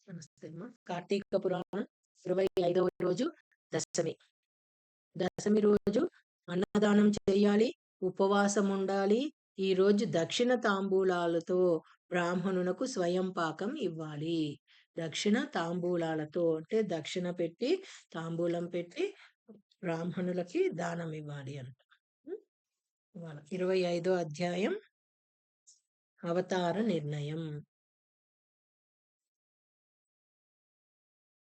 నమస్తే అమ్మా. కార్తీక పురాణం 25వ రోజు దశమి. దశమి రోజు అన్నదానం చేయాలి, ఉపవాసం ఉండాలి. ఈ రోజు దక్షిణ తాంబూలాలతో బ్రాహ్మణునకు స్వయం పాకం ఇవ్వాలి. దక్షిణ తాంబూలాలతో అంటే దక్షిణ పెట్టి తాంబూలం పెట్టి బ్రాహ్మణులకి దానం ఇవ్వాలి అంట. ఇవాళ 25వ అధ్యాయం అవతార నిర్ణయం.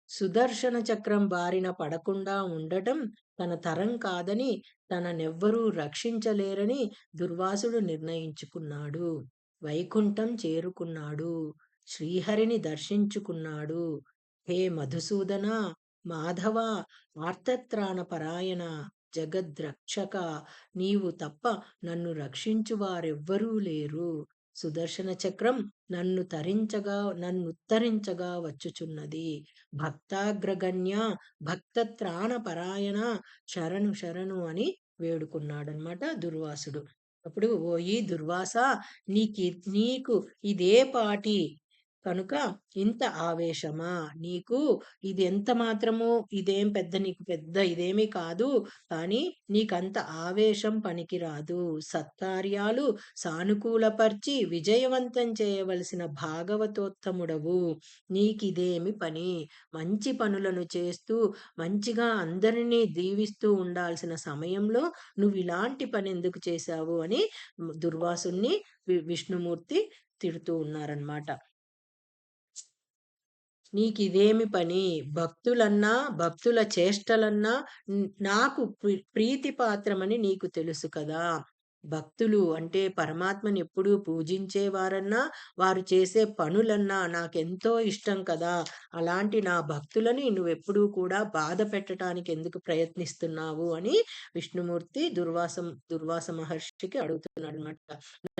సుదర్శన చక్రం బారిన పడకుండా ఉండటం తన తరం కాదని, తననెవ్వరూ రక్షించలేరని దుర్వాసుడు నిర్ణయించుకున్నాడు. వైకుంఠం చేరుకున్నాడు. శ్రీహరిని దర్శించుకున్నాడు. హే మధుసూదన, మాధవ, ఆర్తత్రాణ పరాయణ, జగద్రక్షక, నీవు తప్ప నన్ను రక్షించువారెవ్వరూ లేరు. సుదర్శన చక్రం నన్నుత్తరించగా వచ్చుచున్నది. భక్తాగ్రగణ్య, భక్తత్రాణ పరాయణ, శరణు శరణు అని వేడుకున్నాడనమాట దుర్వాసుడు. అప్పుడు ఓయి దుర్వాస, నీకు ఇదే పాటి కనుక ఇంత ఆవేశమా? నీకు ఇది ఎంత మాత్రము నీకు పెద్ద ఇదేమీ కాదు, కానీ నీకంత ఆవేశం పనికిరాదు. సత్కార్యాలు సానుకూలపర్చి విజయవంతం చేయవలసిన భాగవతోత్తముడవు. నీకిదేమి పని? మంచి పనులను చేస్తూ మంచిగా అందరినీ దీవిస్తూ ఉండాల్సిన సమయంలో నువ్వు ఇలాంటి పని ఎందుకు చేశావు అని దుర్వాసుని విష్ణుమూర్తి తిడుతూ ఉన్నారనమాట. నీకిదేమి పని? భక్తుల చేష్టలన్నా నాకు ప్రీతిపాత్రమని నీకు తెలుసు కదా. భక్తులు అంటే పరమాత్మని ఎప్పుడూ పూజించేవారన్నా, వారు చేసే పనులన్నా నాకెంతో ఇష్టం కదా. అలాంటి నా భక్తులని నువ్వెప్పుడూ కూడా బాధ పెట్టడానికి ఎందుకు ప్రయత్నిస్తున్నావు అని విష్ణుమూర్తి దుర్వాస మహర్షికి అడుగుతున్నాడు అనమాట.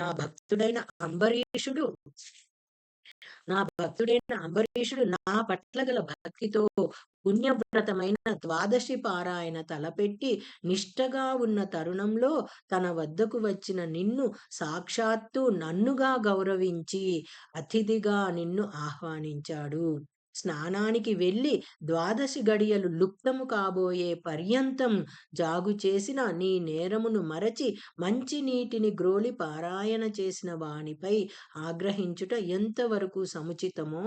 నా భక్తుడైన అంబరీషుడు నా పట్ల గల భక్తితో పుణ్యవ్రతమైన ద్వాదశి పారాయణ తలపెట్టి నిష్టగా ఉన్న తరుణంలో తన వద్దకు వచ్చిన నిన్ను సాక్షాత్తు నన్నుగా గౌరవించి అతిథిగా నిన్ను ఆహ్వానించాడు. స్నానానికి వెళ్ళి ద్వాదశి గడియలు లుప్తము కాబోయే పర్యంతం జాగు చేసిన నీ నేరమును మరచి మంచి నీటిని గ్రోలి పారాయణ చేసిన వానిపై ఆగ్రహించుట ఎంతవరకు సముచితమో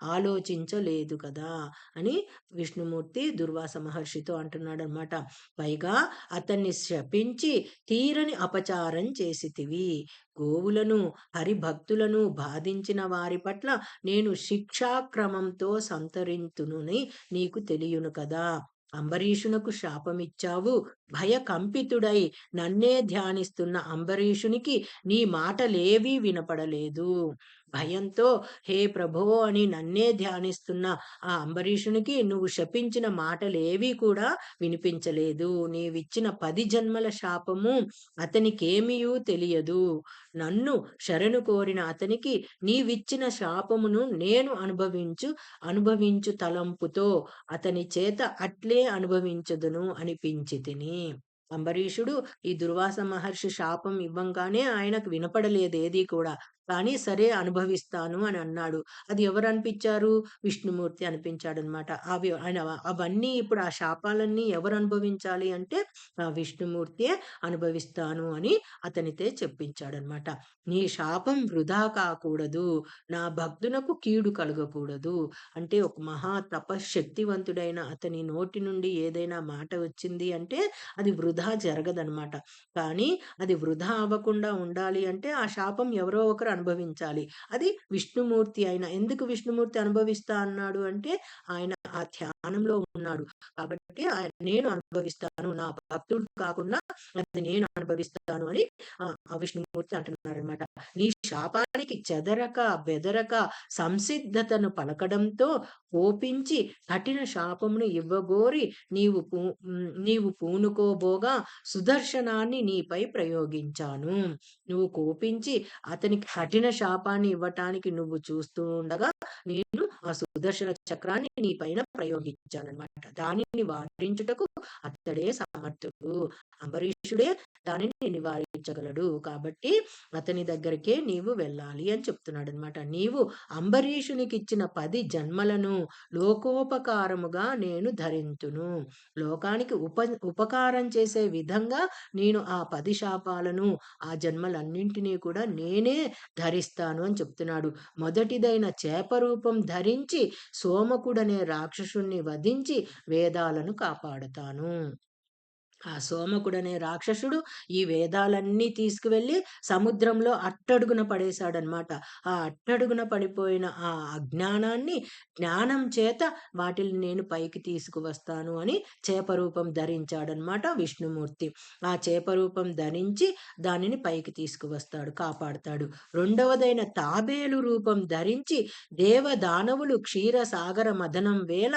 ఆలోచించలేదు కదా అని విష్ణుమూర్తి దుర్వాస మహర్షితో అంటున్నాడు అనమాట. పైగా అతన్ని శపించి తీరని అపచారం చేసితివి. గోవులను హరిభక్తులను బాధించిన వారి పట్ల నేను శిక్షాక్రమంతో సంతరింతునుని నీకు తెలియను కదా. అంబరీషునకు శాపమిచ్చావు. భయకంపితుడై నన్నే ధ్యానిస్తున్న అంబరీషునికి నీ మాటలేవీ వినపడలేదు. భయంతో హే ప్రభో అని నన్నే ధ్యానిస్తున్న ఆ అంబరీషునికి నువ్వు శపించిన మాటలేవీ కూడా వినిపించలేదు. నీవిచ్చిన 10 జన్మల శాపము అతనికేమీయూ తెలియదు. నన్ను శరణు కోరిన అతనికి నీవిచ్చిన శాపమును నేను అనుభవించు తలంపుతో అతని చేత అట్లే అనుభవించదును అనిపించితిని. అంబరీషుడు ఈ దుర్వాస మహర్షి శాపం ఇవ్వంగానే ఆయనకు వినపడలేదు ఏది కూడా. కానీ సరే అనుభవిస్తాను అని అన్నాడు. అది ఎవరు అనిపించారు? విష్ణుమూర్తి అనిపించాడు అనమాట. అవన్నీ ఇప్పుడు ఆ శాపాలన్నీ ఎవరు అనుభవించాలి అంటే ఆ విష్ణుమూర్తియే అనుభవిస్తాను అని అతనితే చెప్పించాడనమాట. నీ శాపం వృధా కాకూడదు, నా భక్తునకు కీడు కలగకూడదు అంటే ఒక మహా తపశక్తివంతుడైన అతని నోటి నుండి ఏదైనా మాట వచ్చింది అంటే అది వృధా జరగదనమాట. కానీ అది వృధా అవ్వకుండా ఉండాలి అంటే ఆ శాపం ఎవరో ఒకరు అనుభవించాలి. అది విష్ణుమూర్తి ఎందుకు విష్ణుమూర్తి అనుభవిస్తా అన్నాడు అంటే ఆయన ఆ ధ్యానంలో ఉన్నాడు కాబట్టి నేను అనుభవిస్తాను, నా భక్తుడు కాకుండా అది నేను అనుభవిస్తాను అని ఆ విష్ణుమూర్తి అంటున్నాడు అనమాట. నీ శాపానికి చెదరక బెదరక సంసిద్ధతను పలకడంతో కోపించి కఠిన శాపమును ఇవ్వగోరి నీవు పూనుకోబోగా సుదర్శనాన్ని నీపై ప్రయోగించాను. నువ్వు కోపించి అతనికి కఠిన శాపాన్ని ఇవ్వటానికి నువ్వు చూస్తూ ఉండగా నేను ఆ సుదర్శన చక్రాన్ని నీ పైన ప్రయోగించానన్నమాట. దానిని వారించుటకు అతడే సమర్థుడు. అంబరీషుడే దానిని నివారించగలడు. కాబట్టి అతని దగ్గరికే నీవు వెళ్ళాలి అని చెప్తున్నాడన్నమాట. నీవు అంబరీషునికిచ్చిన 10 జన్మలను లోకోపకారముగా నేను ధరింతును. లోకానికి ఉపకారం చేసే విధంగా నేను ఆ 10 శాపాలను, ఆ జన్మలన్నింటినీ కూడా నేనే ధరిస్తాను అని చెప్తున్నాడు. మొదటిదైన చేప రూపం ధరించి సోమకుడనే రాక్షసుణ్ణి వధించి వేదాలను కాపాడుతాను. ఆ సోమకుడనే రాక్షసుడు ఈ వేదాలన్నీ తీసుకువెళ్ళి సముద్రంలో అట్టడుగున పడేశాడనమాట. ఆ అట్టడుగున పడిపోయిన ఆ అజ్ఞానాన్ని జ్ఞానం చేత వాటిని నేను పైకి తీసుకువస్తాను అని చేపరూపం ధరించాడనమాట విష్ణుమూర్తి. ఆ చేపరూపం ధరించి దానిని పైకి తీసుకువస్తాడు, కాపాడుతాడు. రెండవదైన తాబేలు రూపం ధరించి దేవదానవులు క్షీరసాగర మథనం వేళ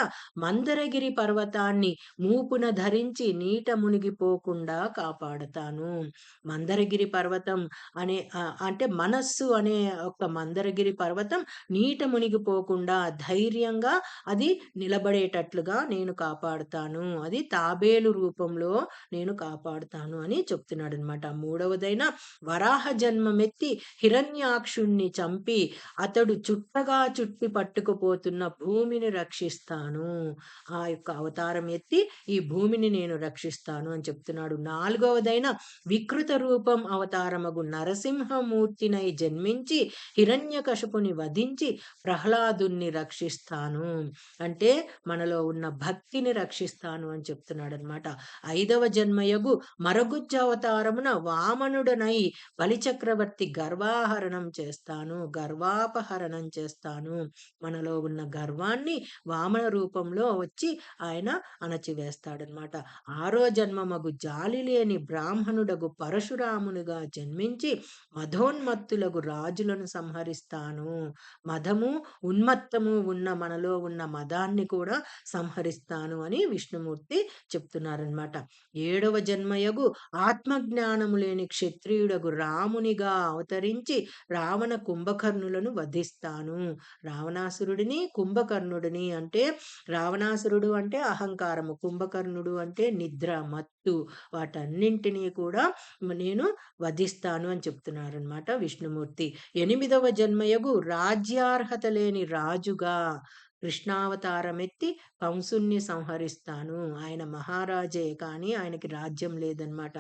మందరగిరి పర్వతాన్ని మూపున ధరించి నీట మునిగిపోకుండా కాపాడతాను. మందరగిరి పర్వతం అనే అంటే మనస్సు అనే ఒక మందరగిరి పర్వతం నీట మునిగిపోకుండా ధైర్యంగా అది నిలబడేటట్లుగా నేను కాపాడుతాను. అది తాబేలు రూపంలో నేను కాపాడుతాను అని చెప్తున్నాడనమాట. మూడవదైన వరాహ జన్మమెత్తి హిరణ్యాక్షుణ్ణి చంపి అతడు చుట్టగా చుట్టి పట్టుకుపోతున్న భూమిని రక్షిస్తాను. ఆ యొక్క అవతారం ఎత్తి ఈ భూమిని నేను రక్షిస్తాను అని చెప్తున్నాడు. నాలుగవదైన వికృత రూపం అవతారమగు నరసింహమూర్తినై జన్మించి హిరణ్యకశపుని వధించి ప్రహ్లాదుని రక్షిస్తాను. అంటే మనలో ఉన్న భక్తిని రక్షిస్తాను అని చెప్తున్నాడు అనమాట. ఐదవ జన్మయగు మరగుజ్జ అవతారమున వామనుడనై బలిచక్రవర్తి గర్వాహరణం చేస్తాను, గర్వాపహరణం చేస్తాను. మనలో ఉన్న గర్వాన్ని వామన రూపంలో వచ్చి ఆయన అణచివేస్తాడనమాట. ఆరో జన్మమగు జాలి లేని బ్రాహ్మణుడగు పరశురామునిగా జన్మించి మధోన్మత్తులగు రాజులను సంహరిస్తాను. మదము ఉన్మత్తము ఉన్న మనలో ఉన్న మదాన్ని కూడా సంహరిస్తాను అని విష్ణుమూర్తి చెప్తున్నారనమాట. ఏడవ జన్మయగు ఆత్మజ్ఞానము లేని క్షత్రియుడగు రామునిగా అవతరించి రావణ కుంభకర్ణులను వధిస్తాను. రావణాసురుడిని, కుంభకర్ణుడిని అంటే రావణాసురుడు అంటే అహంకారము, కుంభకర్ణుడు అంటే నిద్ర, మత్తు, వాటన్నింటినీ కూడా నేను వధిస్తాను అని చెప్తున్నారనమాట విష్ణుమూర్తి. ఎనిమిదవ జన్మయగు రాజ్యార్హత లేని రాజుగా కృష్ణావతారమెత్తి కంసుణ్ణి సంహరిస్తాను. ఆయన మహారాజే కానీ ఆయనకి రాజ్యం లేదనమాట.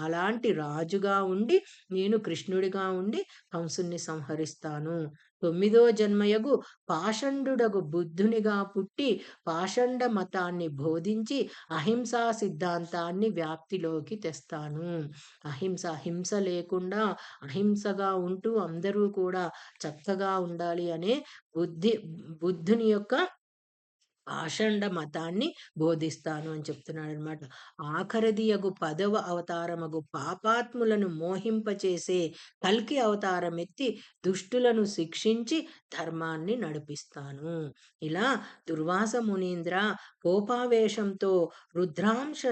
అలాంటి రాజుగా ఉండి నేను కృష్ణుడిగా ఉండి కంసుణ్ణి సంహరిస్తాను. తొమ్మిదో జన్మయగు పాషండుడగు బుద్ధునిగా పుట్టి పాషండ మతాన్ని బోధించి అహింసా సిద్ధాంతాన్ని వ్యాప్తిలోకి తెస్తాను. హింస లేకుండా అహింసగా ఉంటూ అందరూ కూడా చక్కగా ఉండాలి అనే బుద్ధుని యొక్క పాషండ మతాన్ని బోధిస్తాను అని చెప్తున్నాడనమాట. ఆఖరిదియగు 10వ అవతారమగు పాపాత్ములను మోహింపచేసే కల్కి అవతారం ఎత్తి దుష్టులను శిక్షించి ధర్మాన్ని నడిపిస్తాను. ఇలా దుర్వాస మునీంద్ర కోపావేశంతో రుద్రాంశ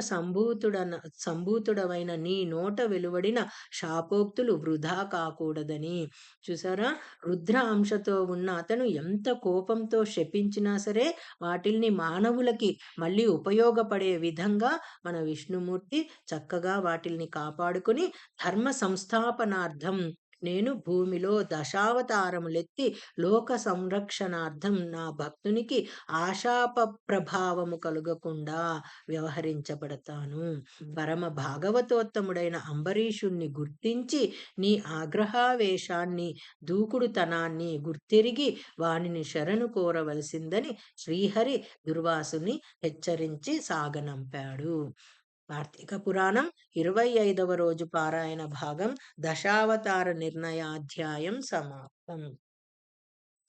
సంభూతుడవైన నీ నోట వెలువడిన శాపోక్తులు వృధా కాకూడదని. చూసారా, రుద్ర అంశతో ఉన్న అతను ఎంత కోపంతో శపించినా సరే వాటిల్ని మానవులకి మళ్ళీ ఉపయోగపడే విధంగా మన విష్ణుమూర్తి చక్కగా వాటిల్ని కాపాడుకుని ధర్మ సంస్థాపనార్థం నేను భూమిలో దశావతారములెత్తి లోక సంరక్షణార్థం నా భక్తునికి ఆశాప ప్రభావము కలుగకుండా వ్యవహరించబడతాను. పరమ భాగవతోత్తముడైన అంబరీషుణ్ణి గుర్తించి నీ ఆగ్రహావేశాన్ని, దూకుడుతనాన్ని గుర్తిరిగి వానిని శరణు కోరవలసిందని శ్రీహరి దుర్వాసుని హెచ్చరించి సాగనంపాడు. కార్తీక పురాణం 25వ రోజు పారాయణ భాగం దశావతార నిర్ణయాధ్యాయం సమాప్తం.